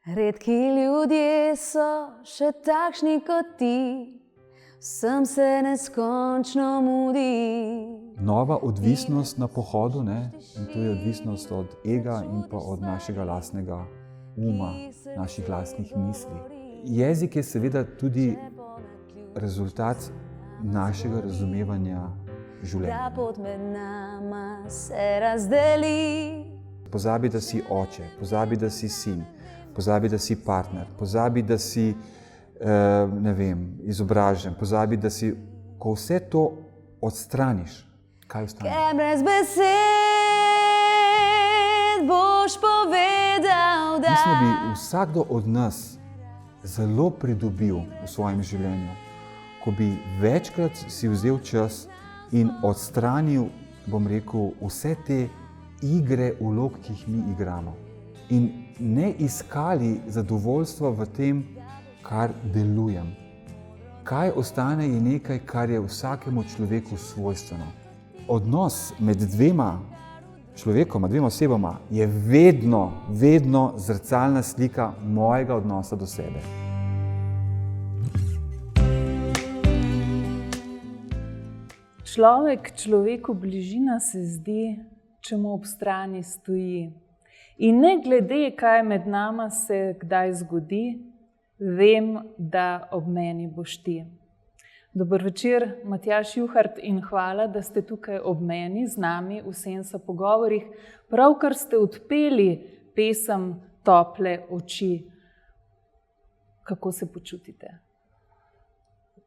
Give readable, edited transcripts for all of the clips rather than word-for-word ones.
Redki ljudje so še takšni kot ti, vsem se neskončno mudi. Nova odvisnost na pohodu, ne? In to je odvisnost od ega in pa od našega lastnega uma, naših lastnih misli. Jezik je seveda tudi rezultat našega razumevanja življenja. Da pot med nama se razdeli. Pozabi, da si oče, pozabi, da si sin, pozabi, da si partner, pozabi, da si izobražen, pozabi, da si, ko vse to odstraniš, kaj ostane? Ker brez besed boš povedal, da... Mislim, da bi vsakdo od nas zelo pridobil v svojem življenju, ko bi večkrat si vzel čas in odstranil, bom rekel, vse te igre, vlog, ki jih mi igramo. In ne iskali zadovoljstva v tem, kar delujem. Kaj ostane, je nekaj, kar je vsakemu človeku svojstveno. Odnos med dvema človekoma, dvema osebama je vedno zrcalna slika mojega odnosa do sebe. Človek človeku bližina se zdi, če mu ob strani stoji. In ne glede, kaj med nama se kdaj zgodi, vem, da ob meni boš ti. Dober večer, Matjaž Juhart, in hvala, da ste tukaj ob meni z nami v Sensa pogovorih, pravkar ste odpeli pesem Tople oči. Kako se počutite?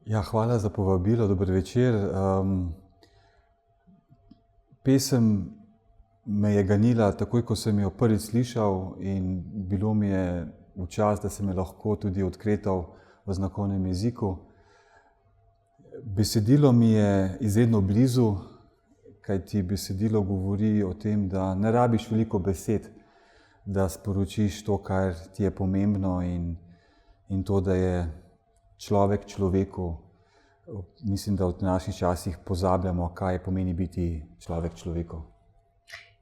Ja, hvala za povabilo, dober večer. Pesem me je ganila takoj, ko sem jo prvič slišal, in bilo mi je v čast, da sem jo lahko tudi odkretal v znakovnem jeziku. Besedilo mi je izredno blizu, kajti besedilo govori o tem, da ne rabiš veliko besed, da sporočiš to, kar ti je pomembno, in to, da je človek človeku. Mislim, da v naših časih pozabljamo, kaj pomeni biti človek človeku.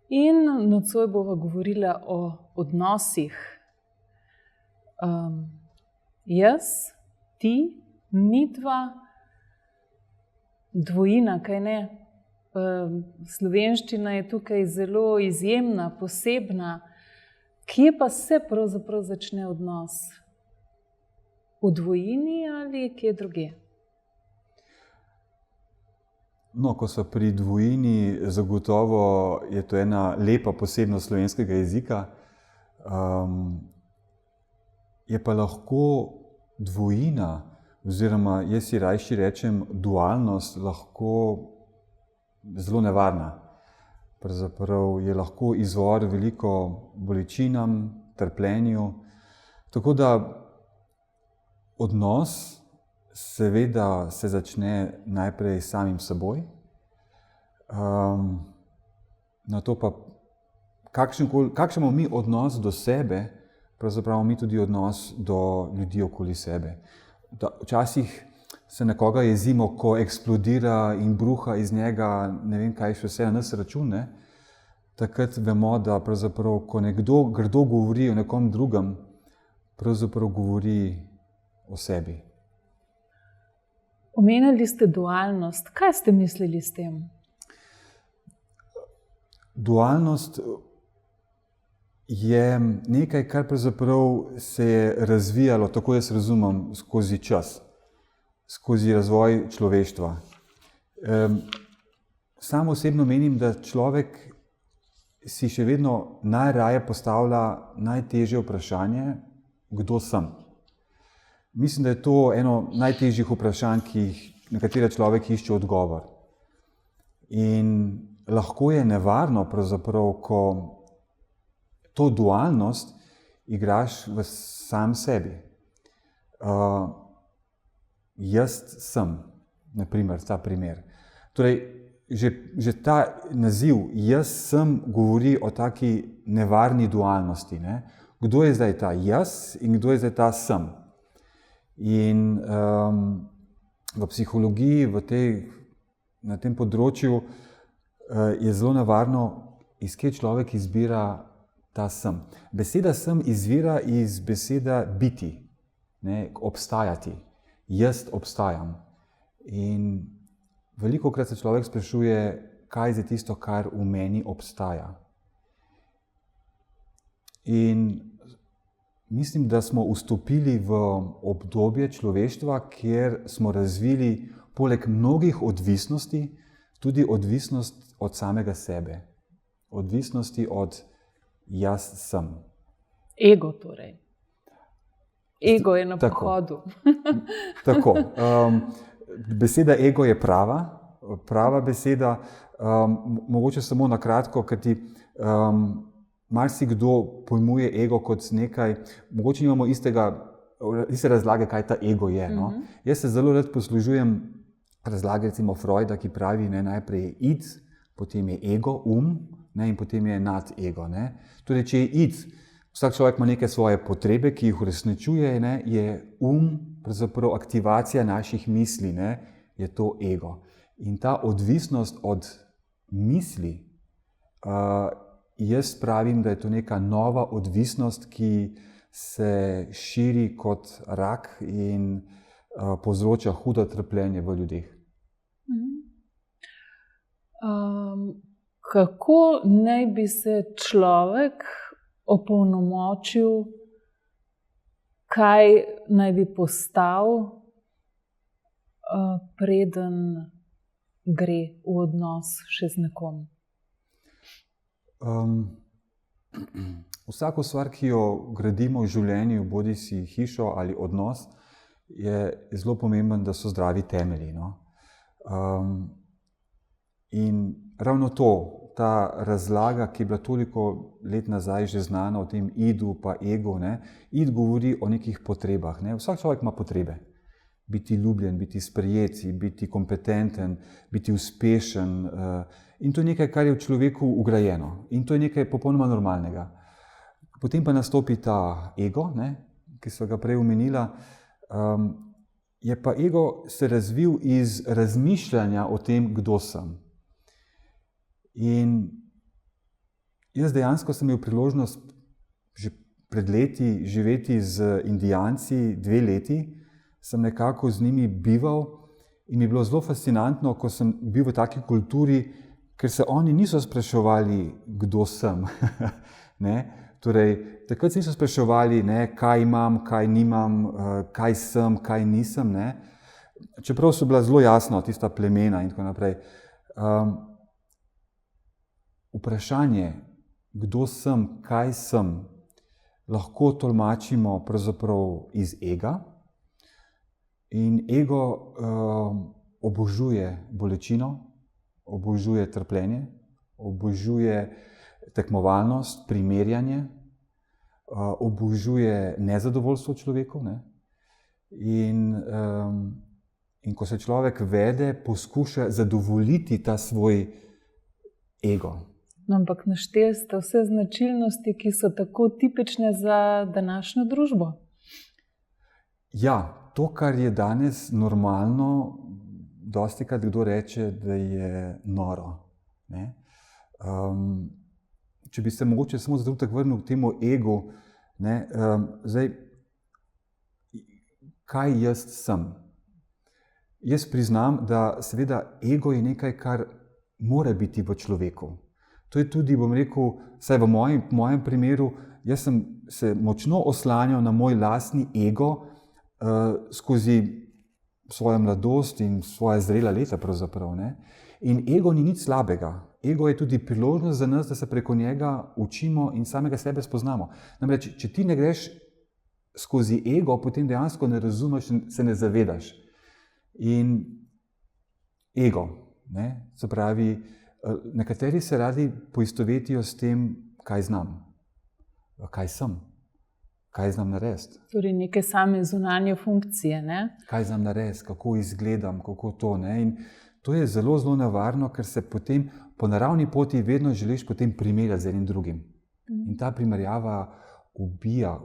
In nocoj bova govorila o odnosih. Jaz, ti, midva, dvojina, kaj ne? Slovenščina je tukaj zelo izjemna, posebna. Kje pa se pravzaprav začne odnos? V dvojini ali kje drugje? No, ko so pri dvojini, zagotovo je to ena lepa posebnost slovenskega jezika. Je pa lahko dvojina, oziroma jaz si rajši rečem dualnost, lahko zelo nevarna. Pravzaprav je lahko izvor veliko bolečinam, trpljenju. Tako da odnos seveda se začne najprej s samim seboj. Na to pa, kakšen imamo mi odnos do sebe, pravzaprav mi tudi odnos do ljudi okoli sebe. Včasih se nekoga jezimo, ko eksplodira in bruha iz njega, ne vem kaj še vse na nas račun, ne? Takrat vemo, da pravzaprav, ko nekdo grdo govori o nekom drugem, pravzaprav govori o sebi. Omenjali ste dualnost. Kaj ste mislili s tem? Dualnost je nekaj, kar pravzaprav se je razvijalo, tako jaz razumem, skozi čas, skozi razvoj človeštva. Sam osebno menim, da človek si še vedno najraje postavlja najtežje vprašanje, kdo sem. Mislim, da je to eno najtežjih vprašanj, na katera človek išče odgovor. In lahko je nevarno, pravzaprav, ko to dualnost igraš v sam sebi. Jaz sem, na primer, ta primer. Torej, že ta naziv jaz sem govori o taki nevarni dualnosti, ne? Kdo je zdaj ta jaz in kdo je zdaj ta sem? In v psihologiji, na tem področju je zelo nevarno, iz kje človek izbira ta sem. Beseda sem izvira iz beseda biti, ne, obstajati. Jaz obstajam. In velikokrat se človek sprašuje, kaj je tisto, kar v meni obstaja. In mislim, da smo vstopili v obdobje človeštva, kjer smo razvili poleg mnogih odvisnosti, tudi odvisnost od samega sebe. Odvisnosti od jaz sem. Ego torej. Ego je na pohodu. Tako. Beseda ego je prava beseda. Mogoče samo na kratko, ker ti marsikdo pojmuje ego kot nekaj, mogoče nimamo iste razlage, kaj ta ego je. No? Jaz se zelo rad poslužujem razlage recimo Freuda, ki pravi, ne, najprej je id, potem je ego, ne, in potem je nadego. Ne. Torej, če je id, vsak človek ima neke svoje potrebe, ki jih uresničuje, ne, je pravzaprav aktivacija naših misli, ne, je to ego. In ta odvisnost od misli, jaz pravim, da je to neka nova odvisnost, ki se širi kot rak in povzroča hudo trpljenje v ljudeh. Kako naj bi se človek opolnomočil, kaj naj bi postal, preden gre v odnos še z nekom? Vsako stvar, ki jo gradimo v življenju, bodi si hišo ali odnos, je zelo pomemben, da so zdravi temelji. No? In ravno to, ta razlaga, ki je bila toliko let nazaj že znana o tem idu pa egu, ne? Id govori o nekih potrebah. Ne? Vsak človek ima potrebe. Biti ljubljen, biti sprejet, biti kompetenten, biti uspešen. In to je nekaj, kar je v človeku vgrajeno. In to je nekaj popolnoma normalnega. Potem pa nastopi ta ego, ne? Ki so ga prej omenila. Je pa ego se razvil iz razmišljanja o tem, kdo sem. In jaz dejansko sem imel priložnost že pred leti živeti z Indijanci 2 leti, sem nekako z njimi bival in mi je bilo zelo fascinantno, ko sem bil v taki kulturi, ker se oni niso spraševali, kdo sem. Ne? Torej, takrat se niso spraševali, ne, kaj imam, kaj nimam, kaj sem, kaj nisem. Ne? Čeprav so bila zelo jasna tista plemena in tako naprej. Vprašanje, kdo sem, kaj sem, lahko tolmačimo pravzaprav iz ega. In ego obožuje bolečino, obožuje trpljenje, obožuje tekmovalnost, primerjanje, obožuje nezadovoljstvo človekov. Ne? In ko se človek vede, poskuša zadovoljiti ta svoj ego. No, ampak našteli ste vse značilnosti, ki so tako tipične za današnjo družbo. Ja, to, kar je danes normalno, dostikrat kdo reče, da je noro. Ne? Če bi se mogoče samo za trenutek vrnil k temu egu, ne, zdaj, kaj jaz sem? Jaz priznam, da seveda ego je nekaj, kar mora biti v človeku. To je tudi, bom rekel, vsaj v mojem primeru, jaz sem se močno oslanjal na moj lastni ego skozi svojo mladost in svoja zrela leta pravzaprav. Ne? In ego ni nič slabega. Ego je tudi priložnost za nas, da se preko njega učimo in samega sebe spoznamo. Namreč, če ti ne greš skozi ego, potem dejansko ne razumeš in se ne zavedaš. In ego, ne? Se pravi, nekateri se radi poistovetijo s tem, kaj znam, kaj sem, kaj znam narediti. Torej neke same zunanje funkcije, ne? Kaj znam narediti, kako izgledam, kako to. Ne? In to je zelo, zelo nevarno, ker se potem po naravni poti vedno želiš potem primerjati z enim drugim. In ta primerjava ubija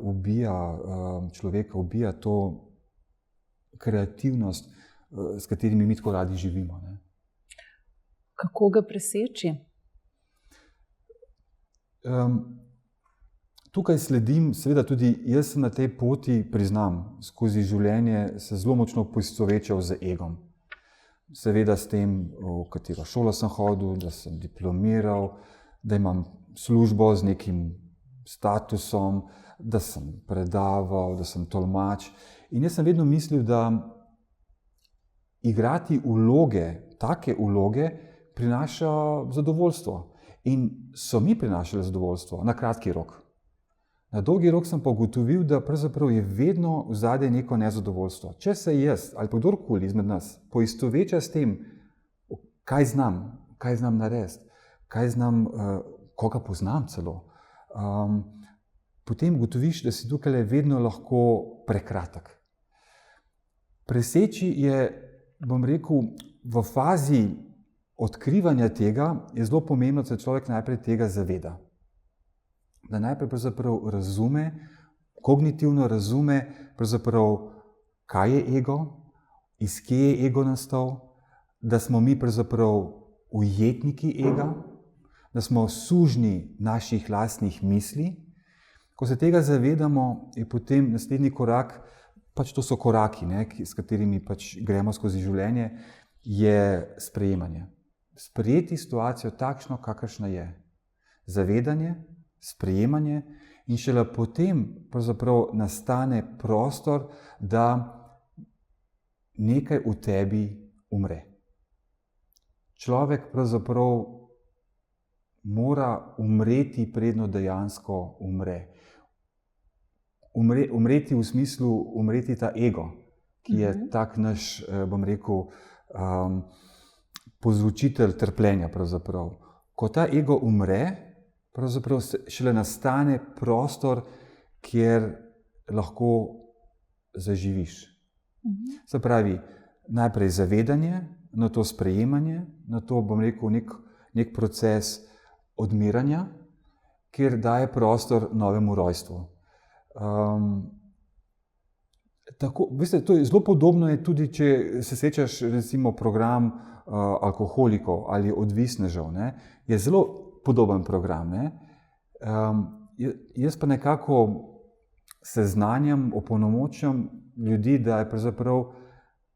človeka, ubija to kreativnost, s katerimi mi tako radi živimo. Ne? Kako ga preseči? tukaj sledim, seveda tudi jaz sem na tej poti, priznam, skozi življenje se zelo močno poistovečal z egom. Seveda s tem, v katero šolo sem hodil, da sem diplomiral, da imam službo z nekim statusom, da sem predaval, da sem tolmač. In jaz sem vedno mislil, da igrati vloge, take vloge, prinaša zadovoljstvo. In so mi prinašali zadovoljstvo na kratki rok. Na dolgi rok sem pa ugotovil, da pravzaprav je vedno vzadej neko nezadovoljstvo. Če se jaz ali pa kdorkoli izmed nas poistoveča s tem, kaj znam narediti, koga poznam celo, potem ugotoviš, da si tukaj vedno lahko prekratek. Preseči je, bom rekel, v fazi odkrivanja tega je zelo pomembno, da se človek najprej tega zaveda. Da najprej pravzaprav razume, kognitivno razume, pravzaprav, kaj je ego, iz kje je ego nastal, da smo mi pravzaprav ujetniki ega, da smo sužnji naših lastnih misli. Ko se tega zavedamo, je potem naslednji korak, pač to so koraki, s katerimi pač gremo skozi življenje, je sprejemanje. Sprejeti situacijo takšno, kakršna je. Zavedanje, sprejemanje in šele potem pravzaprav nastane prostor, da nekaj v tebi umre. Človek pravzaprav mora umreti, predno dejansko umre. Umreti v smislu, umreti ta ego, ki je tak naš, bom rekel, povzročitelj trpljenja pravzaprav. Ko ta ego umre, pravzaprav šele nastane prostor, kjer lahko zaživiš. Se pravi, najprej zavedanje, nato sprejemanje, nato, bom rekel, nek proces odmiranja, kjer daje prostor novemu rojstvu. Veste, to je zelo podobno je tudi, če se srečaš recimo program alkoholikov ali odvisnežev, je zelo podoben program. Jaz pa nekako seznanjam, opolnomočam ljudi, da je pravzaprav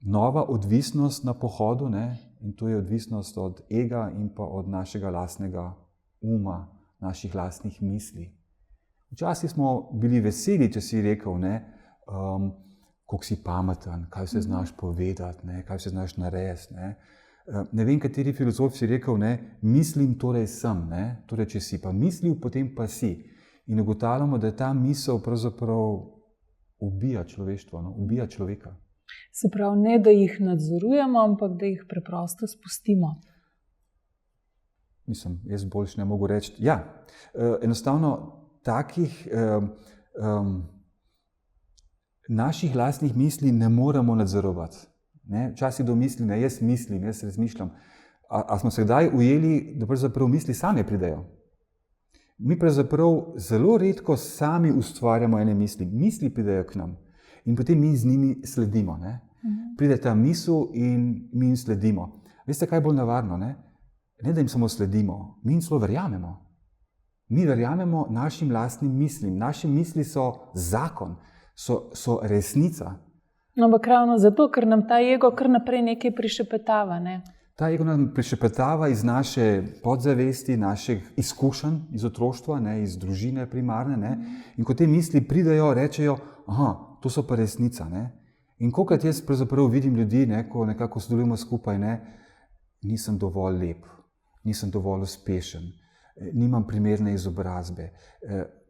nova odvisnost na pohodu, in to je odvisnost od ega in pa od našega lastnega uma, naših lastnih misli. Včasih smo bili veseli, če si rekel, koliko si pameten, kaj se znaš povedati, kaj se znaš narediti. Ne vem, kateri filozof si rekel, mislim, torej sem. Torej, če si pa mislil, potem pa si. In ugotavljamo, da ta misel pravzaprav ubija človeštvo, ubija človeka. Se pravi, ne da jih nadzorujemo, ampak da jih preprosto spustimo. Mislim, jaz boljše ne mogu reči. Ja, enostavno takih naših lastnih misli ne moremo nadzorovati. Včasih domislim, jaz mislim, jaz razmišljam. A smo se kdaj ujeli, da pravzaprav misli same pridejo? Mi pravzaprav zelo redko sami ustvarjamo ene misli. Misli pridejo k nam in potem mi z njimi sledimo. Pride ta misel in mi jim sledimo. Veste, kaj je bolj nevarno? Ne, da jim samo sledimo, mi jim celo verjamemo. Mi verjamemo našim lastnim mislim. Naše misli so zakon, so resnica. No, ampak ravno zato, ker nam ta ego kar naprej nekaj prišepetava. Ta ego nam prišepetava iz naše podzavesti, naših izkušenj iz otroštva, iz družine primarne. In ko te misli pridejo, rečejo, to so pa resnica. In kolikrat jaz pravzaprav vidim ljudi, ko nekako sodelujemo skupaj, nisem dovolj lep, nisem dovolj uspešen, nimam primerne izobrazbe.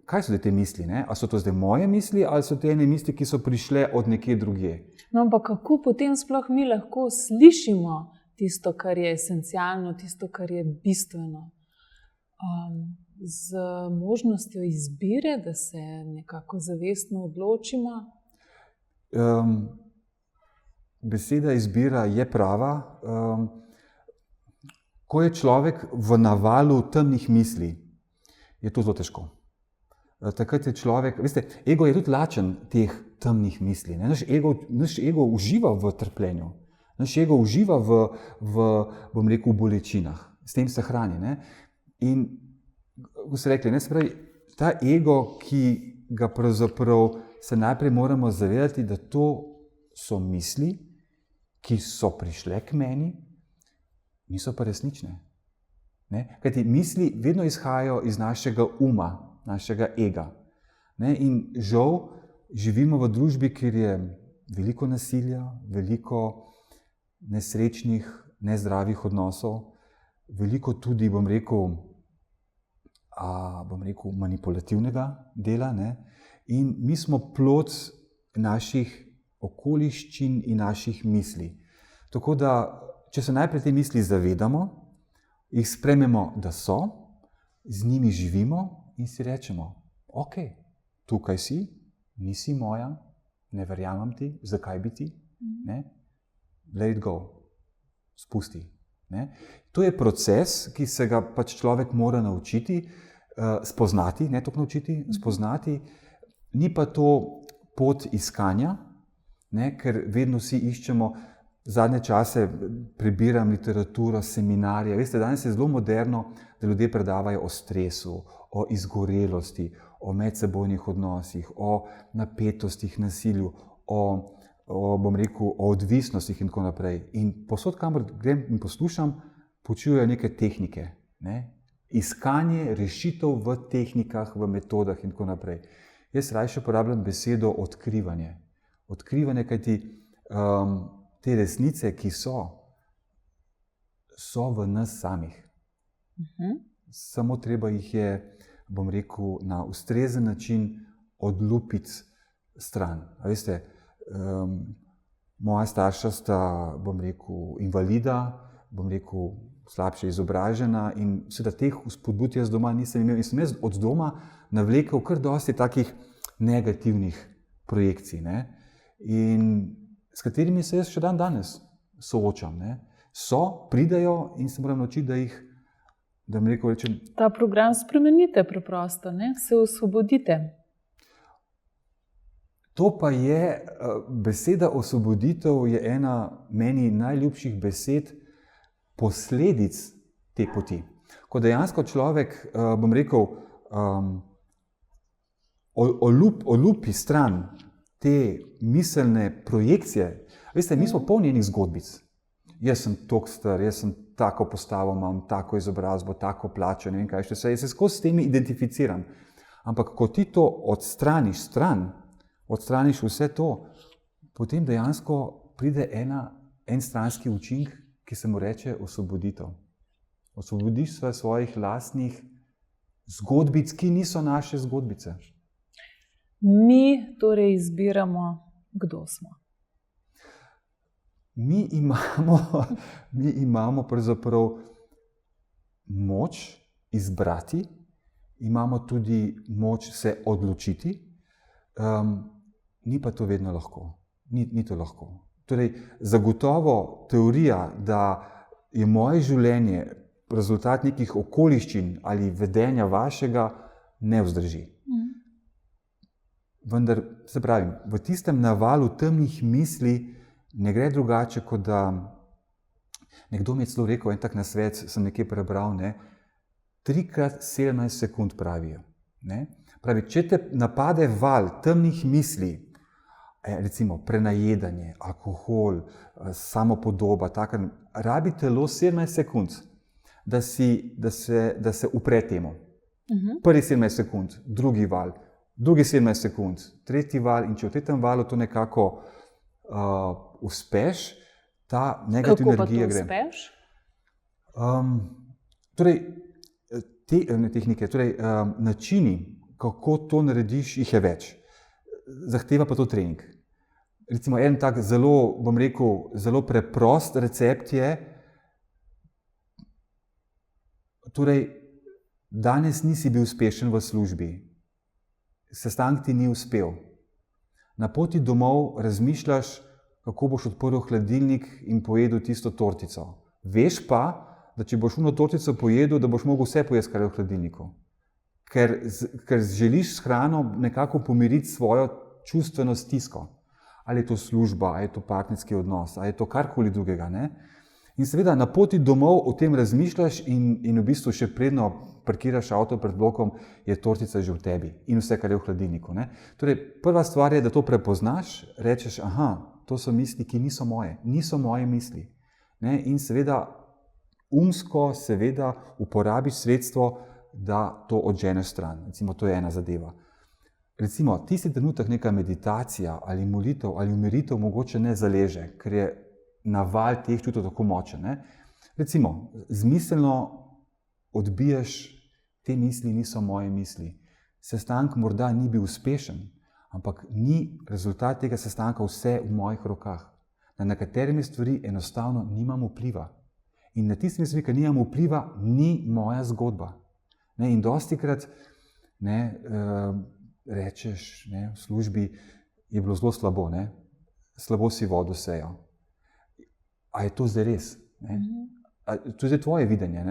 Kaj so te misli? A so to zdaj moje misli ali so te ene misli, ki so prišle od nekje drugje? No, ampak kako potem sploh mi lahko slišimo tisto, kar je esencialno, tisto, kar je bistveno? Z možnostjo izbire, da se nekako zavestno odločimo? Beseda izbira je prava. Ko je človek v navalu temnih misli, je to zelo težko. Takrat je človek, veste, ego je tudi lačen teh temnih misli. Naš ego uživa v trpljenju. Naš ego uživa bom rekel, v bolečinah. S tem se hrani. In ko ste rekli, se pravi, ta ego, ki ga pravzaprav se najprej moramo zavedati, da to so misli, ki so prišle k meni, niso pa resnične. Ne? Kajti misli vedno izhajajo iz našega uma, našega ega. Ne? In žal živimo v družbi, kjer je veliko nasilja, veliko nesrečnih, nezdravih odnosov, veliko tudi, bom rekel, manipulativnega dela. Ne? In mi smo plod naših okoliščin in naših misli. Tako da, če se najprej te misli zavedamo, jih sprejmemo, da so, z njimi živimo in si rečemo, ok, tukaj si, nisi moja, ne verjamem ti, zakaj bi ti, ne? Let it go, spusti. Ne? To je proces, ki se ga pač človek mora naučiti, spoznati, ne toliko naučiti, spoznati, ni pa to pot iskanja, ne? Ker vedno vsi iščemo, zadnje čase prebiram literaturo, seminarje. Veste, danes je zelo moderno, da ljudje predavajo o stresu, o izgorelosti, o medsebojnih odnosih, o napetostih, nasilju, bom rekel, o odvisnostih in tako naprej. In povsod, kamor grem in poslušam, poučujejo neke tehnike. Ne? Iskanje rešitev v tehnikah, v metodah in tako naprej. Jaz rajše uporabljam besedo odkrivanje. Odkrivanje, kajti te resnice, ki so v nas samih. Samo treba jih je, bom rekel, na ustrezen način odlupiti stran. A veste, moja starša sta, bom rekel, invalida, bom rekel, slabše izobražena in seveda teh vzpodbud jaz doma nisem imel. In sem jaz od doma navlekel kar dosti takih negativnih projekcij, ne? In s katerimi se jaz še dan danes soočam. Ne? Pridejo in se moram naučiti, da jih, da mi rečem... Ta program spremenite preprosto, ne? Se osvobodite. To pa je, beseda osvoboditev je ena meni najljubših besed posledic te poti. Ko dejansko človek, bom rekel, olupi stran te miselne projekcije. Veste, mi smo polni enih zgodbic. Jaz sem toliko star, jaz sem tako postavo, imam tako izobrazbo, tako plačo, ne vem kaj še vse. Jaz se skozi s temi identificiram. Ampak ko ti to odstraniš stran, odstraniš vse to, potem dejansko pride en stranski učinek, ki se mu reče osvoboditev. Osvobodiš se svojih lastnih zgodbic, ki niso naše zgodbice. Mi torej izbiramo, kdo smo. Mi imamo pravzaprav moč izbrati, imamo tudi moč se odločiti, ni pa to vedno lahko. Ni to lahko. Torej, zagotovo teorija, da je moje življenje rezultat nekih okoliščin ali vedenja vašega, ne vzdrži. Vendar, se pravim, v tistem navalu temnih misli ne gre drugače, kot da nekdo mi je celo rekel, en tak nasvet sem nekje prebral, 3x17 sekund pravijo. Ne? Pravi, če te napade val temnih misli, recimo prenajedanje, alkohol, samopodoba, rabi telo 17 sekund, da se upre temu. Prvi 17 sekund, drugi val, drugi 17 sekund, tretji val, in če v tem valu to nekako uspeš, ta negativna energija gre. Kako pa to uspeš? Načini, kako to narediš, jih je več. Zahteva pa to trening. Recimo en tak zelo, bom rekel, zelo preprost recept je, torej, danes nisi bil uspešen v službi, sestanek ti ni uspel. Na poti domov razmišljaš, kako boš odprl hladilnik in pojedel tisto tortico. Veš pa, da če boš ono tortico pojedel, da boš mogel vse pojesti, kar je v hladilniku. Ker želiš s hrano nekako pomiriti svojo čustveno stisko. Ali je to služba, ali je to partnerski odnos, ali je to karkoli drugega. Ne? In seveda na poti domov o tem razmišljaš in v bistvu še predno parkiraš avto pred blokom, je tortica že v tebi in vse, kar je v hladilniku. Ne? Torej, prva stvar je, da to prepoznaš, rečeš, aha, to so misli, ki niso moje misli. Ne? In seveda umsko uporabiš sredstvo, da to odženeš stran. Recimo, to je ena zadeva. Recimo, tisti trenutek neka meditacija ali molitev ali umiritev mogoče ne zaleže, ker je naval teh čutov tako močen. Ne? Recimo, zmiselno odbiješ, te misli niso moje misli. Sestanek morda ni bil uspešen, ampak ni rezultat tega sestanka vse v mojih rokah. Na nekaterimi stvari enostavno nimam vpliva. In na tistimi stvari, ki nimam vpliva, ni moja zgodba. Ne? In dostikrat rečeš, ne, v službi je bilo zelo slabo, ne? Slabo si vodil sejo. A je to zdaj res? Ne? To je zdaj tvoje videnje.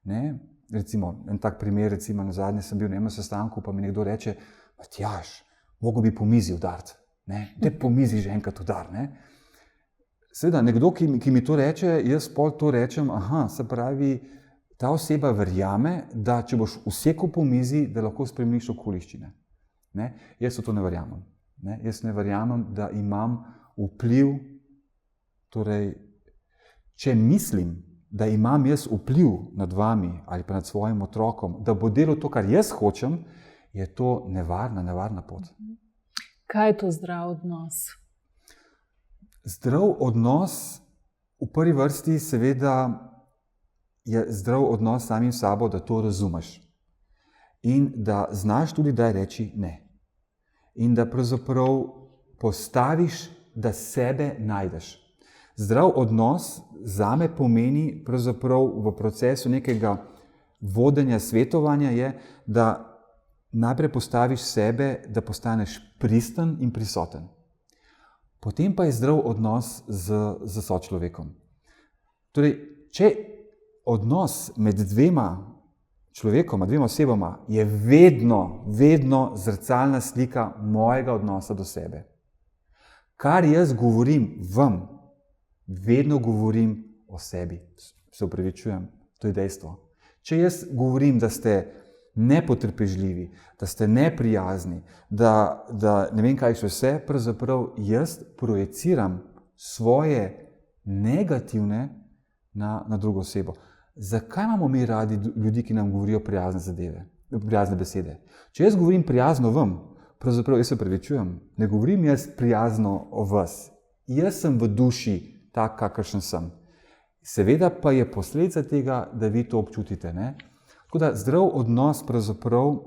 Ne? Recimo, en tak primer, recimo, na zadnje sem bil na enem sestanku, pa mi nekdo reče, Matjaž, mogo bi po mizi udariti. Te po mizi že enkrat udar. Ne? Seveda, nekdo, ki mi to reče, jaz pol to rečem, aha, se pravi, ta oseba verjame, da če boš usekal po mizi, da lahko spremeniš okoliščine. Ne? Jaz v to ne verjamem. Ne? Jaz ne verjamem, da imam vpliv, torej, če mislim, da imam jaz vpliv nad vami ali pa nad svojim otrokom, da bo delal to, kar jaz hočem, je to nevarna pot. Kaj je to zdrav odnos? Zdrav odnos v prvi vrsti seveda je zdrav odnos samim sabo, da to razumeš. In da znaš tudi daj reči ne. In da pravzaprav postaviš, da sebe najdeš. Zdrav odnos zame pomeni pravzaprav v procesu nekega vodenja, svetovanja je, da najprej postaviš sebe, da postaneš pristen in prisoten. Potem pa je zdrav odnos z sočlovekom. Torej, če odnos med dvema človekoma, dvema osebama je vedno zrcalna slika mojega odnosa do sebe. Kar jaz govorim vam, vedno govorim o sebi. Se opravičujem, to je dejstvo. Če jaz govorim, da ste nepotrpežljivi, da ste neprijazni, da ne vem kaj še vse, pravzaprav jaz projeciram svoje negativne na drugo osebo. Zakaj imamo mi radi ljudi, ki nam govorijo prijazne besede? Če jaz govorim prijazno vam, pravzaprav jaz se opravičujem, ne govorim jaz prijazno o vas. Jaz sem v duši tak, kakršen sem. Seveda pa je posledica tega, da vi to občutite. Ne? Tako da zdrav odnos pravzaprav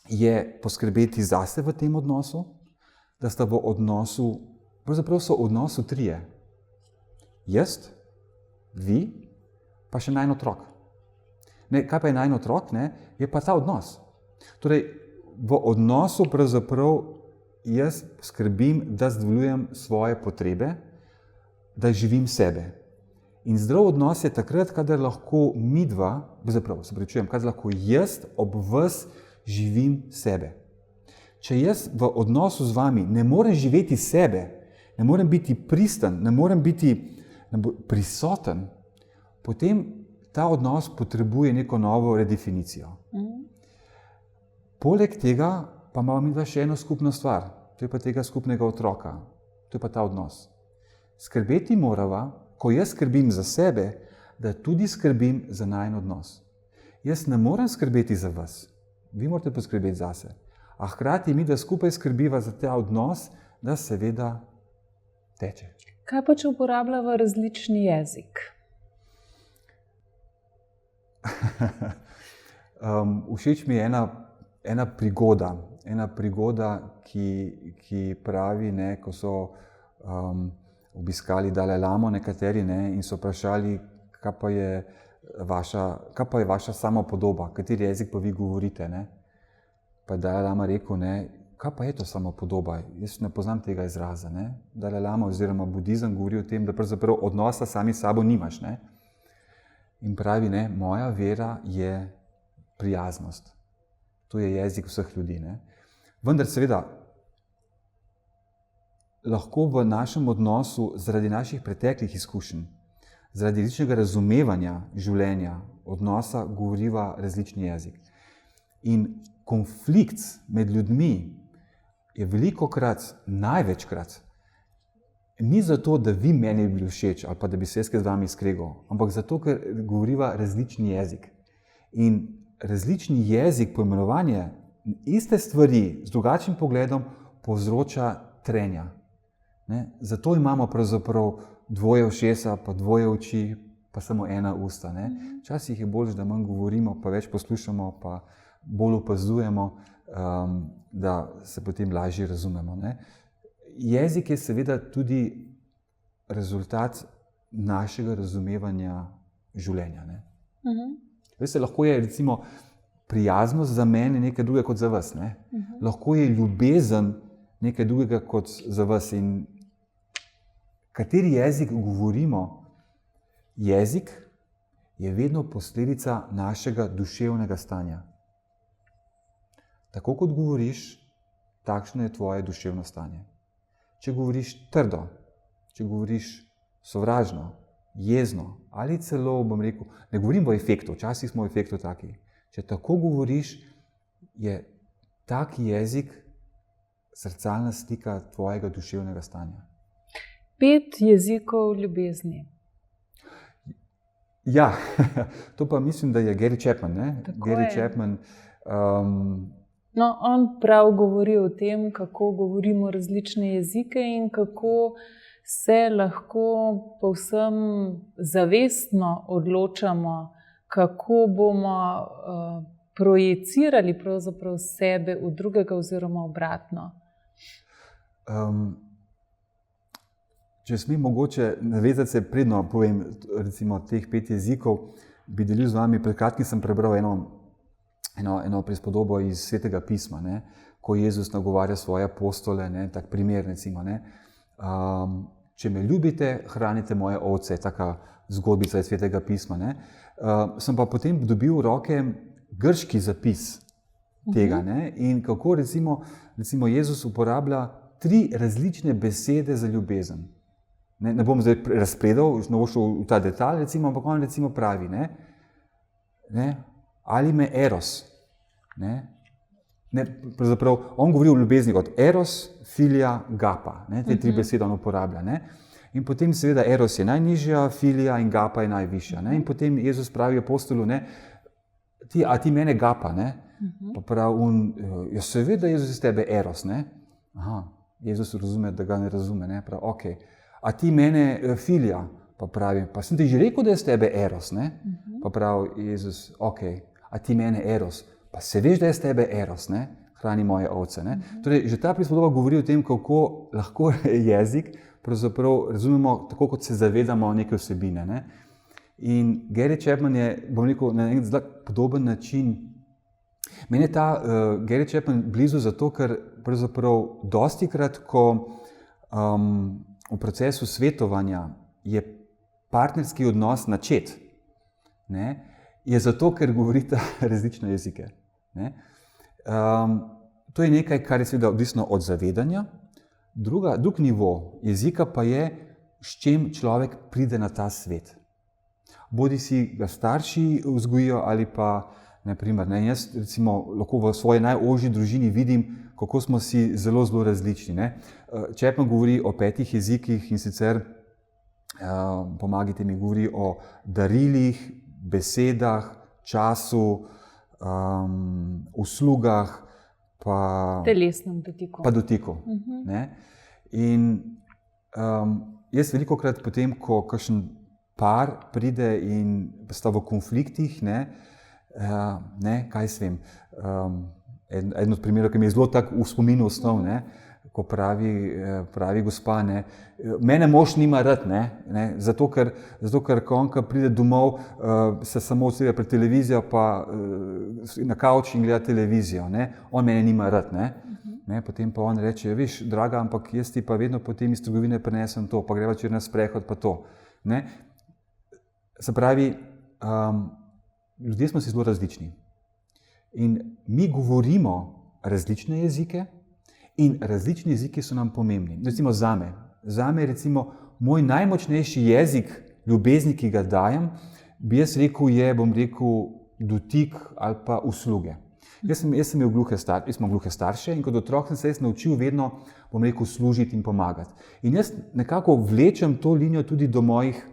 je poskrbeti zase v tem odnosu, da sta v odnosu, pravzaprav so v odnosu trije. Jaz, vi, pa še najin otrok. Ne, kaj pa je najin otrok? Ne? Je pa ta odnos. Torej, v odnosu pravzaprav jaz skrbim, da zadovoljujem svoje potrebe, da živim sebe. In zdrav odnos je takrat, kadar lahko midva, kadar lahko jaz ob vas živim sebe. Če jaz v odnosu z vami ne morem živeti sebe, ne morem biti pristen, ne morem biti prisoten, potem ta odnos potrebuje neko novo redefinicijo. Poleg tega pa imamo midva še eno skupno stvar, to je pa tega skupnega otroka, to je pa ta odnos. Skrbeti morava, ko jaz skrbim za sebe, da tudi skrbim za najin odnos. Jaz ne morem skrbeti za vas, vi morate poskrbeti zase, a hkrati mi, da skupaj skrbiva za ta odnos, da seveda teče. Kaj pa, če uporabljava različni jezik? Všeč mi je ena prigoda, ki pravi, ne, ko so obiskali Dalaj Lamo nekateri, ne, in so vprašali, kaj pa je vaša samopodoba, kateri jezik pa vi govorite. Ne. Pa je Dalaj Lama rekel, ne, kaj pa je to samopodoba, jaz ne poznam tega izraza. Ne. Dalaj Lama oziroma budizem govori o tem, da pravzaprav odnosa sami s sabo nimaš. Ne. In pravi, ne, moja vera je prijaznost. To je jezik vseh ljudi. Ne. Vendar seveda, lahko v našem odnosu zaradi naših preteklih izkušenj, zaradi različnega razumevanja življenja, odnosa, govoriva različni jezik. In konflikt med ljudmi je velikokrat, največkrat, ni zato, da vi meni bi bili všeč ali pa da bi se jaz z vami skregal, ampak zato, ker govoriva različni jezik. In različni jezik, poimenovanje iste stvari z drugačnim pogledom povzroča trenja. Ne? Zato imamo pravzaprav dvoje ušesa, pa dvoje oči, pa samo ena usta. Ne? Včasih je bolje, da manj govorimo, pa več poslušamo, pa bolj opazujemo, da se potem lažje razumemo. Ne? Jezik je seveda tudi rezultat našega razumevanja življenja. Ne? Veste, lahko je recimo prijaznost za mene nekaj drugega kot za vas. Ne? Lahko je ljubezen nekaj drugega kot za vas. In kateri jezik govorimo, jezik je vedno posledica našega duševnega stanja. Tako kot govoriš, takšno je tvoje duševno stanje. Če govoriš trdo, če govoriš sovražno, jezno ali celo, bom rekel, ne govorim o efektu, včasih smo v efektu taki. Če tako govoriš, je tak jezik zrcalna slika tvojega duševnega stanja. 5 jezikov ljubezni. Ja, to pa mislim, da je Gary Chapman. Ne? Tako Gary je. Chapman, No, on prav govori o tem, kako govorimo različne jezike in kako se lahko povsem zavestno odločamo, kako bomo projicirali pravzaprav sebe v drugega oziroma obratno. Če smem mogoče navezati se, predno povem recimo teh 5 jezikov, bi delil z vami. Pred kratkim sem prebral eno prispodobo iz Svetega pisma, ne, ko Jezus nagovarja svoje apostole, ne, tak primer recimo, ne. Če me ljubite, hranite moje ovce, taka zgodbica iz Svetega pisma, ne. Sem pa potem dobil v roke grški zapis tega, ne, in kako recimo Jezus uporablja 3 različne besede za ljubezen. Ne bom zdaj razpredal, ne bom šel v ta detalj, recimo, ampak on recimo pravi, ne, ali me eros. Pravzaprav on govori o ljubezni kot eros, filija, gapa. Ne, te 3 besede on uporablja. Ne. In potem seveda eros je najnižja, filija in gapa je najvišja. Ne. In potem Jezus pravi apostolu, ne, a ti mene gapa? Ne. Pa pravi on, ja seveda Jezus iz tebe eros. Ne. Aha, Jezus razume, da ga ne razume. Ne. Pravi, okej. A ti mene filija? Pa pravi, pa sem ti že rekel, da je iz tebe eros. Ne. Pa pravi Jezus, okej. A ti mene eros? Pa se veš, da je iz tebe eros, ne? Hrani moje ovce. Ne? Torej, že ta prispodoba govori o tem, kako lahko jezik pravzaprav razumemo tako, kot se zavedamo neke vsebine. Ne? In Gary Chapman je, bom rekel, na en zelo podoben način. Meni je ta Gary Chapman blizu zato, ker pravzaprav dostikrat, ko v procesu svetovanja je partnerski odnos načet, ne? Je zato, ker govorita različne jezike. Ne? To je nekaj, kar je seveda odvisno od zavedanja. Drug nivo jezika pa je, s čim človek pride na ta svet. Bodi si ga starši vzgojijo ali pa, naprimer, ne, jaz recimo lahko v svoji najožji družini vidim, kako smo si zelo, zelo različni. Ne? Chapman govori o 5 jezikih in sicer, pomagajte mi, govori o darilih, besedah, času, uslugah, pa Telesnem dotiku. Pa dotiku. Ne? In jaz velikokrat potem, ko kakšen par pride in sta v konfliktih, kaj vem, eden od primerov, ki mi je zelo tak v spominu ostal, ko pravi gospa, mene mož nima rad, zato ker ko on pride domov, se samo odsede pred televizijo, pa na kavč in gleda televizijo, on mene nima rad, potem pa on reče, veš, draga, ampak jaz ti pa vedno potem iz trgovine prinesem to, pa greva včeraj na sprehod, pa to. Se pravi, ljudje smo si zelo različni in mi govorimo različne jezike, in različni jeziki so nam pomembni. Recimo zame recimo, moj najmočnejši jezik ljubezni, ki ga dajem, bi jaz rekel, dotik ali pa usluge. Jaz sem imel gluhe starše in kot otrok sem se jaz naučil vedno, služiti in pomagati. In jaz nekako vlečem to linijo tudi do mojih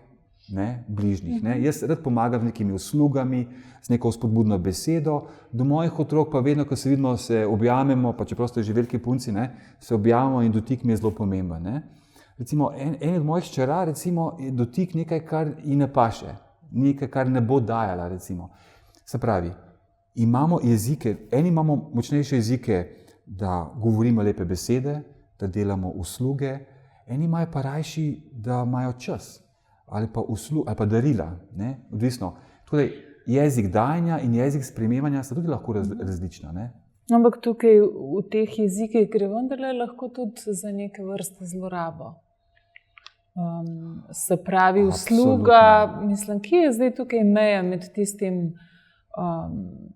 bližnjih. Jaz rad pomagam z nekimi uslugami, z neko spodbudno besedo, do mojih otrok pa vedno, ko se vidimo, se objamemo, pa čeprav ste že veliki punci, se objamemo in dotik mi je zelo pomemben. Recimo, en od mojih hčera, je dotik nekaj, kar ji ne paše, nekaj, kar ne bo dajala, recimo. Se pravi, imamo jezike, eni imamo močnejše jezike, da govorimo lepe besede, da delamo usluge, eni imajo pa rajši, da imajo čas ali pa darila, odvisno. Torej, jezik dajanja in jezik sprejemanja sta tudi lahko različna. Ampak tukaj v teh jezikih gre vendarle lahko tudi za neke vrste zlorabo. Se pravi, usluga, mislim, kje je zdaj tukaj meja med tistim,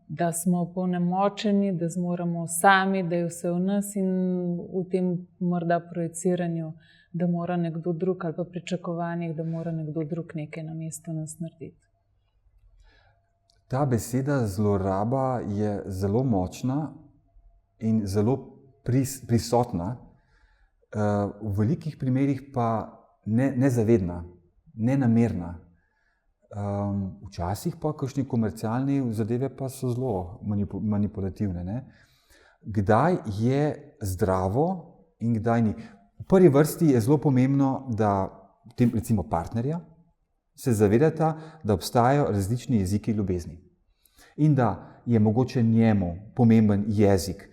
da smo opolnomočeni, da zmoremo sami, da je vse v nas in v tem morda projiciranju, da mora nekdo drug ali pa pričakovanjih, da mora nekdo drug nekaj namesto nas narediti. Ta beseda zloraba je zelo močna in zelo prisotna, v velikih primerih pa nezavedna, nenamerna. Včasih pa kakšni komercialni zadeve pa so zelo manipulativne. Kdaj je zdravo in kdaj ni? V prvi vrsti je zelo pomembno, da recimo partnerja se zavedata, da obstajajo različni jeziki ljubezni. In da je mogoče njemu pomemben jezik,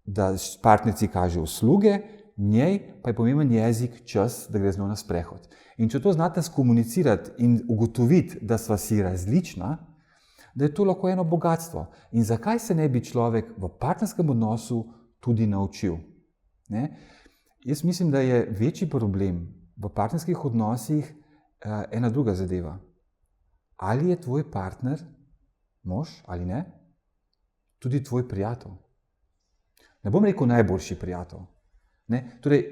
da partnerici kaže usluge, njej pa je pomemben jezik čas, da gre z njo na sprehod. In če to znate skomunicirati in ugotoviti, da sva si različna, da je to lahko eno bogatstvo. In zakaj se ne bi človek v partnerskem odnosu tudi naučil? Jaz mislim, da je večji problem v partnerskih odnosih ena druga zadeva. Ali je tvoj partner, mož ali ne, tudi tvoj prijatelj? Ne bom rekel najboljši prijatelj. Torej,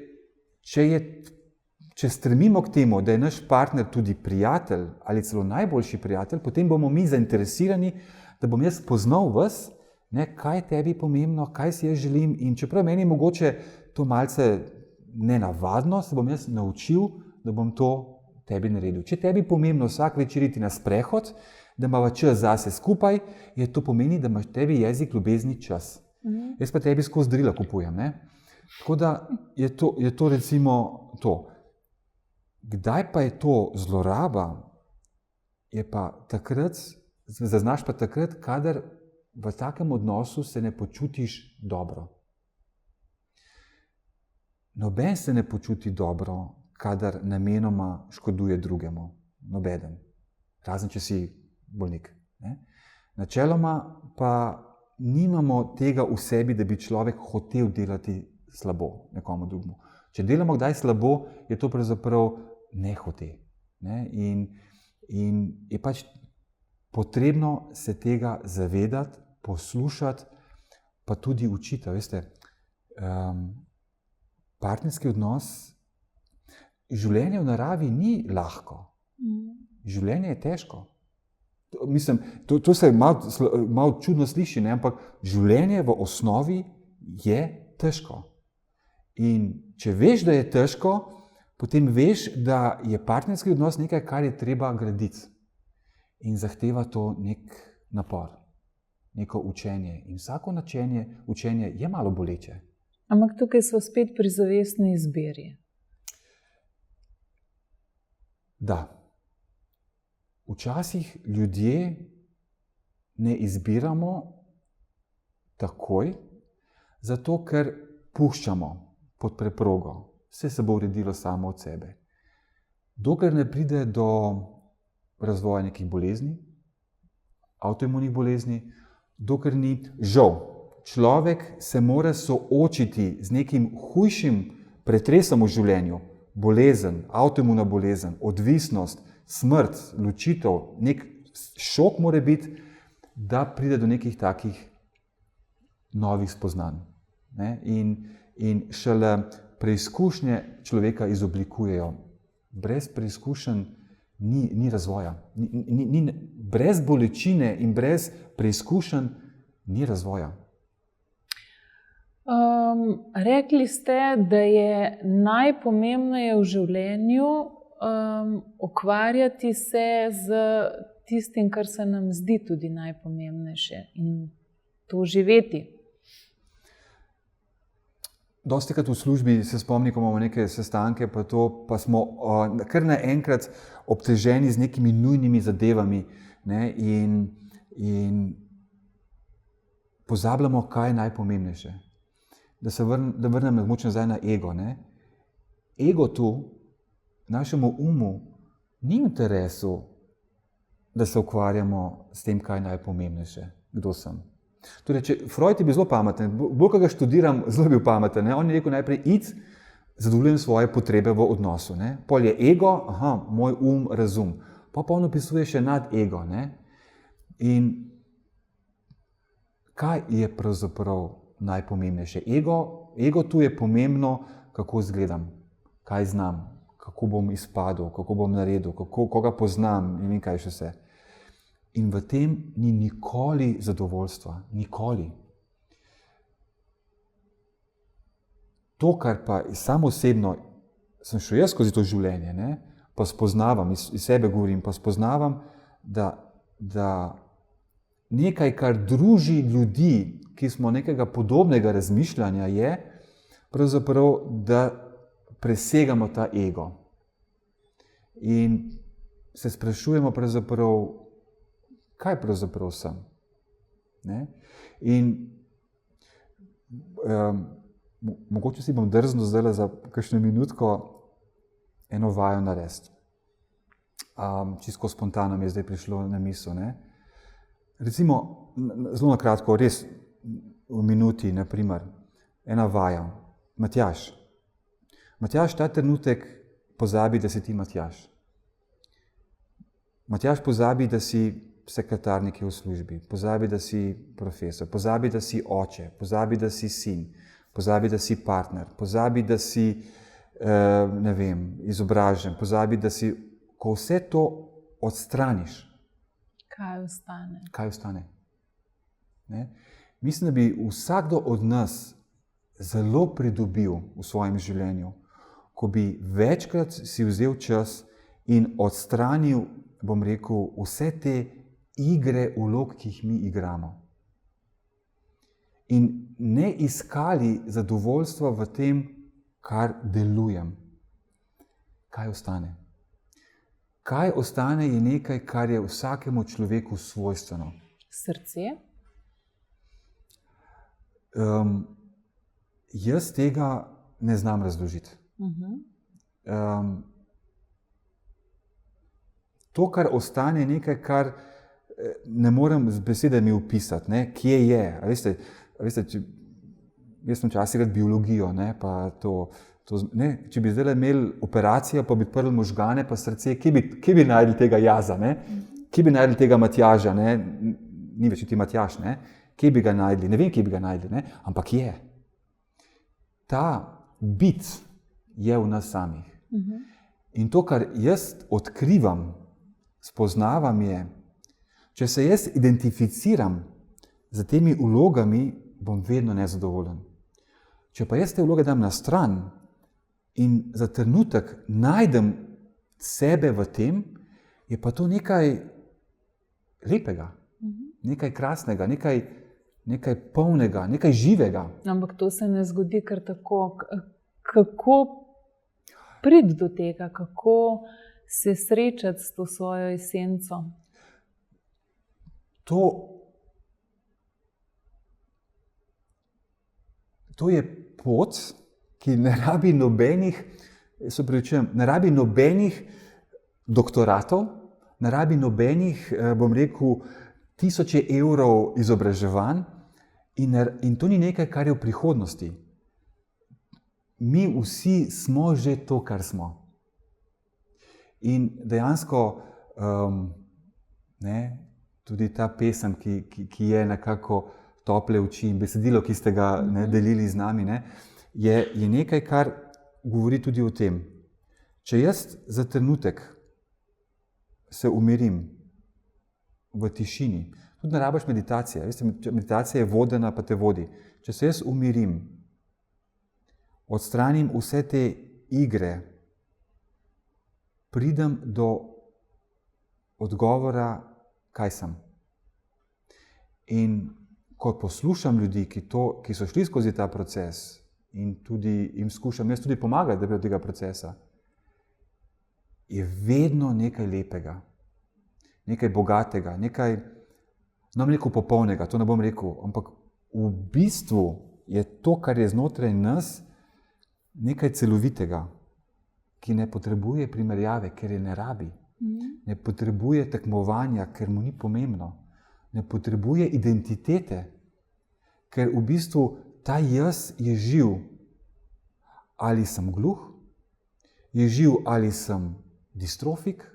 če stremimo k temu, da je naš partner tudi prijatelj ali celo najboljši prijatelj, potem bomo mi zainteresirani, da bom jaz poznal vas, kaj je tebi pomembno, kaj si jaz želim. In čeprav meni mogoče to malce nenavadno, se bom jaz naučil, da bom to tebi naredil. Če tebi pomembno vsak večer iti na sprehod, da imava čas zase skupaj, je to pomeni, da imaš tebi jezik ljubezni čas. Jaz pa tebi skozi darila kupujem. Tako da je to recimo to. Kdaj pa je to zloraba, je pa takrat, zaznaš pa takrat, kadar v takem odnosu se ne počutiš dobro. Noben se ne počuti dobro, kadar namenoma škoduje drugemu. Nobeden. Razen, če si bolnik. Načeloma pa nimamo tega v sebi, da bi človek hotel delati slabo nekomu drugemu. Če delamo kdaj slabo, je to pravzaprav nehote. In je pač potrebno se tega zavedati, poslušati, pa tudi učiti. Veste, partnerski odnos, življenje v naravi ni lahko. Življenje je težko. Mislim, to se malo čudno sliši, ampak življenje v osnovi je težko. In če veš, da je težko, potem veš, da je partnerski odnos nekaj, kar je treba graditi. In zahteva to nek napor, neko učenje. In vsako učenje je malo boleče. Ampak tukaj smo spet pri zavestni izbiri. Da. Včasih ljudje ne izbiramo takoj, zato ker puščamo pod preprogo. Vse se bo uredilo samo od sebe. Dokler ne pride do razvoja nekih bolezni, avtoimunih bolezni, dokler ni žal. Človek se mora soočiti z nekim hujšim pretresom v življenju. Bolezen, avtoimuna bolezen, odvisnost, smrt, ločitev, nek šok mora biti, da pride do nekih takih novih spoznanj. In šele preizkušnje človeka izoblikujejo. Brez preizkušenj ni razvoja. Brez bolečine in brez preizkušenj ni razvoja. Rekli ste, da je najpomembneje v življenju ukvarjati se z tistim, kar se nam zdi tudi najpomembnejše in to živeti. Dostikrat v službi se spomnim, ko imamo neke sestanke, pa smo kar naenkrat obteženi z nekimi nujnimi zadevami, ne, in pozabljamo, kaj je najpomembnejše. Da vrnem močno nazaj na ego. Ne. Ego tu, našemu umu, ni v interesu, da se ukvarjamo s tem, kaj je najpomembnejše, kdo sem. Torej, Freud je bil zelo pameten, bolj ko ga študiram, zelo bil pameten. Ne? On je rekel najprej, zadovoljujem svoje potrebe v odnosu. Ne? Pol je ego, moj razum. Pa on opisuje še nad ego. Ne? In kaj je pravzaprav najpomembnejše? Ego tu je pomembno, kako izgledam, kaj znam, kako bom izpadel, kako bom naredil, koga poznam in kaj še vse. In v tem ni nikoli zadovoljstva. Nikoli. To, kar pa samo osebno sem šel jaz skozi to življenje, ne, pa spoznavam, iz sebe govorim, pa spoznavam, da nekaj, kar druži ljudi, ki smo nekega podobnega razmišljanja, je pravzaprav, da presegamo ta ego. In se sprašujemo pravzaprav, kaj pravzaprav sem. Ne? In mogoče si bom drznil zdaj za kakšno minutko eno vajo narediti. Čisto spontano mi je zdaj prišlo na misel. Ne? Recimo, zelo na kratko, res v minuti, naprimer, ena vaja. Matjaž. Matjaž ta trenutek pozabi, da si ti Matjaž. Matjaž pozabi, da si sekretar nekje v službi, pozabi, da si profesor, pozabi, da si oče, pozabi, da si sin, pozabi, da si partner, pozabi, da si izobražen, pozabi, da si, ko vse to odstraniš. Kaj ostane? Kaj ostane? Ne? Mislim, da bi vsakdo od nas zelo pridobil v svojem življenju, ko bi večkrat si vzel čas in odstranil, bom rekel, vse te igre vlog, ki jih mi igramo. In ne iskali zadovoljstva v tem, kar delujem. Kaj ostane? Kaj ostane je nekaj, kar je vsakemu človeku svojstveno. Srce? Jaz tega ne znam razložiti. To, kar ostane, je nekaj, kar ne morem z besedami opisati, ne? Kje je. A veste, jaz sem včasih rad biologijo, ne? Pa ne? Če bi zdaj imeli operacijo, pa bi odprli možgane, pa srce, kje bi našli tega jaza, ne? Kje bi našli tega Matjaža, ne? Ni več ti Matjaž, ne? Kje bi ga našli? Ne vem, kje bi ga našli, ne? Ampak je. Ta bit je v nas samih. In to, kar jaz odkrivam, spoznavam je, če se jaz identificiram z temi vlogami, bom vedno nezadovoljen. Če pa jaz te vloge dam na stran in za trenutek najdem sebe v tem, je pa to nekaj lepega, nekaj krasnega, nekaj polnega, nekaj živega. Ampak to se ne zgodi kar tako. Kako priti do tega, kako se srečati s to svojo esenco? To je pot, ki ne rabi nobenih, ne rabi nobenih doktoratov, ne rabi nobenih, bom rekel, 1000 evrov izobraževanj in to ni nekaj, kar je v prihodnosti. Mi vsi smo že to, kar smo. In dejansko, tudi ta pesem, ki je nekako tople oči in besedilo, ki ste ga delili z nami, je nekaj, kar govori tudi o tem. Če jaz za trenutek se umirim v tišini. Tudi ne rabiš meditacije. Veste, meditacija je vodena, pa te vodi. Če se jaz umirim, odstranim vse te igre, pridem do odgovora, kaj sem. In ko poslušam ljudi, ki so šli skozi ta proces in tudi jim skušam jaz tudi pomagati, da bi do tega procesa, je vedno nekaj lepega, nekaj bogatega, nekaj, ne bom rekel popolnega, to ne bom rekel, ampak v bistvu je to, kar je znotraj nas, nekaj celovitega, ki ne potrebuje primerjave, ker je ne rabi. Ne potrebuje tekmovanja, ker mu ni pomembno. Ne potrebuje identitete, ker v bistvu ta jaz je živ. Ali sem gluh, je živ, ali sem distrofik,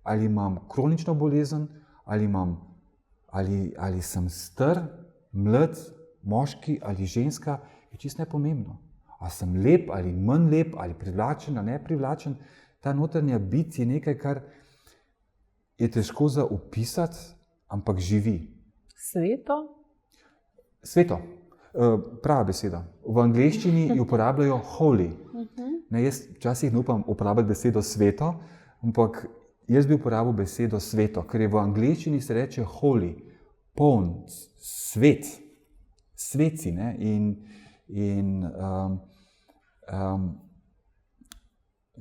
ali imam kronično bolezen, ali sem star, mlad, moški ali ženska, je čisto nepomembno. Ali sem lep, ali manj lep, ali privlačen, ali neprivlačen. Ta notranja bit je nekaj, kar je težko za opisati, ampak živi. Sveto? Sveto. Prava beseda. V angleščini jo uporabljajo holy. Ne, jaz včasih ne upam uporabljati besedo sveto, ampak jaz bi uporabil besedo sveto, ker je v angleščini se reče holy, poln, svet, sveci. Ne?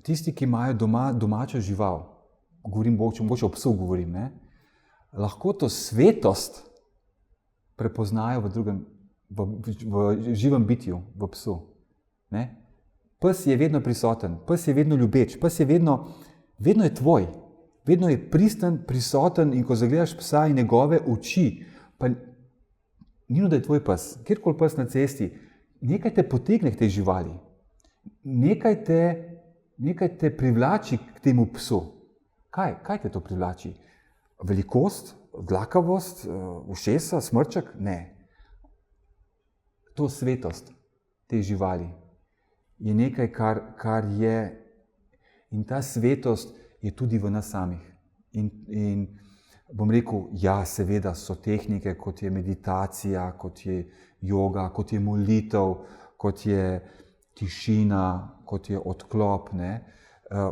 Tisti, ki imajo doma domačo žival, govorim mogoče o psu govorim, ne? Lahko to svetost prepoznajo v živem bitju, v psu. Ne? Pes je vedno prisoten, pes je vedno ljubeč, pes je vedno je tvoj, vedno je pristen, prisoten in ko zagledaš psa in njegove oči, pa ni, da je tvoj pes, kjerkoli pes na cesti, nekaj te potegne k tej živali, nekaj te privlači k temu psu. Kaj te to privlači? Velikost, dlakavost, ušesa, smrček? Ne. To svetost te živali je nekaj, kar je, in ta svetost je tudi v nas samih. In bom rekel, ja, seveda so tehnike, kot je meditacija, kot je joga, kot je molitev, kot je tišina, kot je odklop. Ne?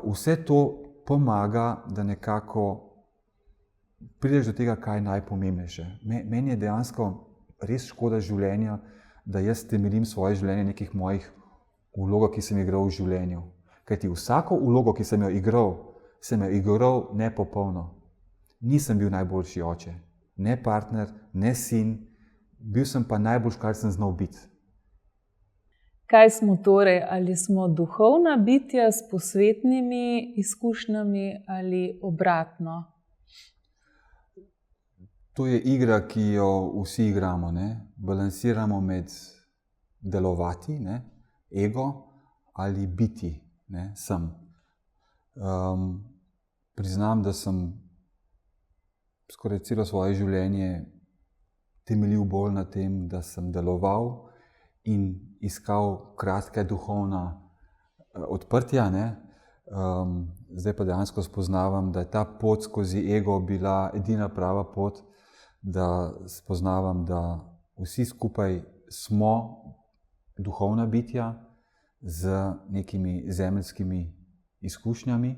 Vse to pomaga, da nekako prideš do tega, kaj je najpomembnejše. Meni je dejansko res škoda življenja, da jaz temeljim svoje življenje nekih mojih vlogah, ki sem igral v življenju. Kajti vsako vlogo, ki sem jo igral nepopolno. Nisem bil najboljši oče, ne partner, ne sin, bil sem pa najboljši, kar sem znal biti. Kaj smo torej? Ali smo duhovna bitja s posvetnimi izkušnjami ali obratno? To je igra, ki jo vsi igramo. Ne? Balansiramo med delovati, ne? Ego ali biti, ne? Sem. Priznam, da sem skoraj celo svoje življenje temeljil bolj na tem, da sem deloval in iskal kratka duhovna odprtja. Ne? Zdaj pa dejansko spoznavam, da je ta pot skozi ego bila edina prava pot, da spoznavam, da vsi skupaj smo duhovna bitja z nekimi zemeljskimi izkušnjami,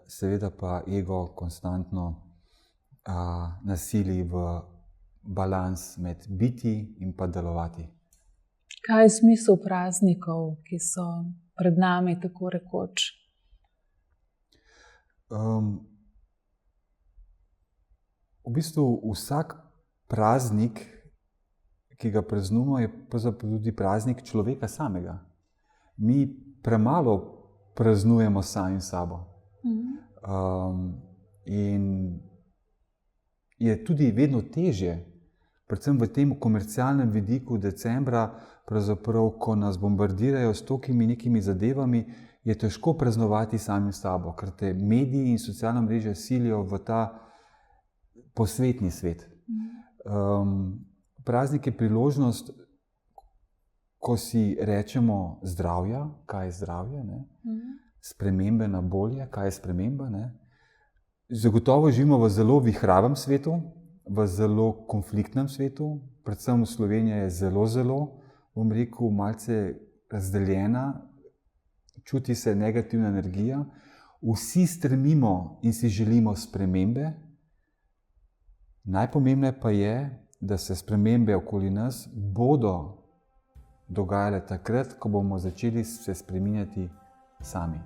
seveda pa ego konstantno nasili v balans med biti in pa delovati. Kaj je smisel praznikov, ki so pred nami tako rekoč? V bistvu vsak praznik, ki ga praznujemo, je tudi praznik človeka samega. Mi premalo praznujemo sami sabo. In je tudi vedno težje, predvsem v tem komercialnem vidiku decembra, pravzaprav, ko nas bombardirajo s tokimi nekimi zadevami, je težko praznovati sami sabo, ker te mediji in socialna mreža silijo v ta posvetni svet. Praznik je priložnost, ko si rečemo zdravja, kaj je zdravje, ne? Spremembe na bolje, kaj je sprememba, ne? Zagotovo živimo v zelo vihravem svetu, v zelo konfliktnem svetu, predvsem v Sloveniji je zelo, bom rekel, malce razdeljena, čuti se negativna energija. Vsi stremimo in si želimo spremembe. Najpomembneje pa je, da se spremembe okoli nas bodo dogajale takrat, ko bomo začeli se spreminjati sami.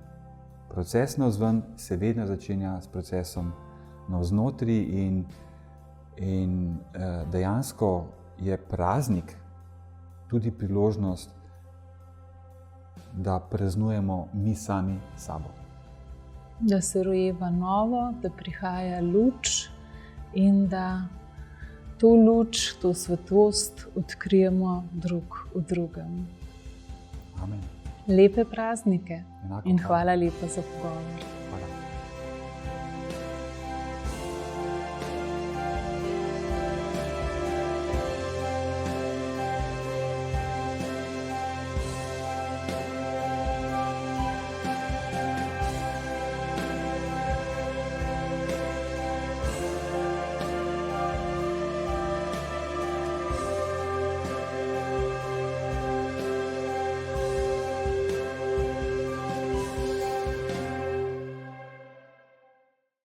Proces navzven se vedno začenja s procesom navznotri in dejansko je praznik tudi priložnost, da praznujemo mi sami sabo. Da se rojeva novo, da prihaja luč in da to luč, to svetlost odkrijemo drug v drugem. Amen. Lepe praznike Enako in hvala. hvala lepa za pogovor.